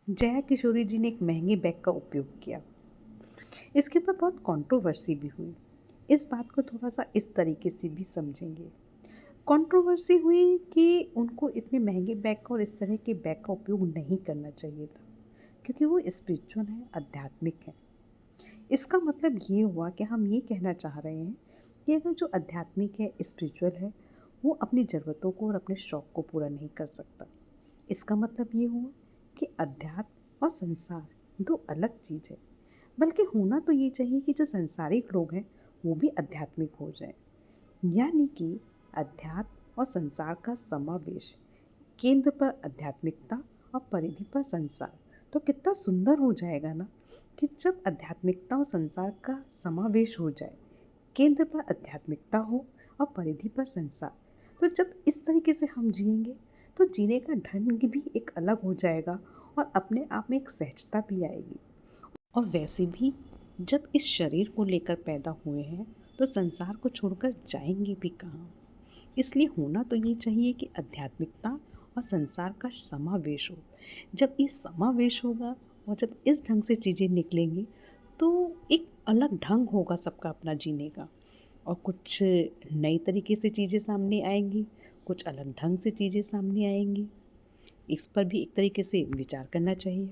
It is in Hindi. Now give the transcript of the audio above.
जया किशोरी जी ने एक महंगे बैग का उपयोग किया। इसके ऊपर बहुत कंट्रोवर्सी भी हुई। इस बात को थोड़ा सा इस तरीके से भी समझेंगे। कंट्रोवर्सी हुई कि उनको इतने महंगे बैग का और इस तरह के बैग का उपयोग नहीं करना चाहिए था, क्योंकि वो स्पिरिचुअल है, आध्यात्मिक है। इसका मतलब ये हुआ कि हम ये कहना चाह रहे हैं कि अगर जो आध्यात्मिक है, स्पिरिचुअल है, वो अपनी ज़रूरतों को और अपने शौक़ को पूरा नहीं कर सकता। इसका मतलब ये हुआ कि अध्यात्म और संसार दो अलग चीज़ है। बल्कि होना तो ये चाहिए कि जो संसारिक लोग हैं वो भी आध्यात्मिक हो जाए, यानी कि अध्यात्म और संसार का समावेश, केंद्र पर आध्यात्मिकता और परिधि पर संसार। तो कितना सुंदर हो जाएगा ना कि जब आध्यात्मिकता और संसार का समावेश हो जाए, केंद्र पर आध्यात्मिकता हो और परिधि पर संसार। तो जब इस तरीके से हम जिएंगे तो जीने का ढंग भी एक अलग हो जाएगा और अपने आप में एक सहजता भी आएगी। और वैसे भी जब इस शरीर को लेकर पैदा हुए हैं तो संसार को छोड़कर जाएंगे भी कहाँ। इसलिए होना तो ये चाहिए कि आध्यात्मिकता और संसार का समावेश हो। जब ये समावेश होगा और जब इस ढंग से चीज़ें निकलेंगी तो एक अलग ढंग होगा सबका अपना जीने का, और कुछ नई तरीके से चीज़ें सामने आएंगी, कुछ अलग ढंग से चीज़ें सामने आएंगी। इस पर भी एक तरीके से विचार करना चाहिए।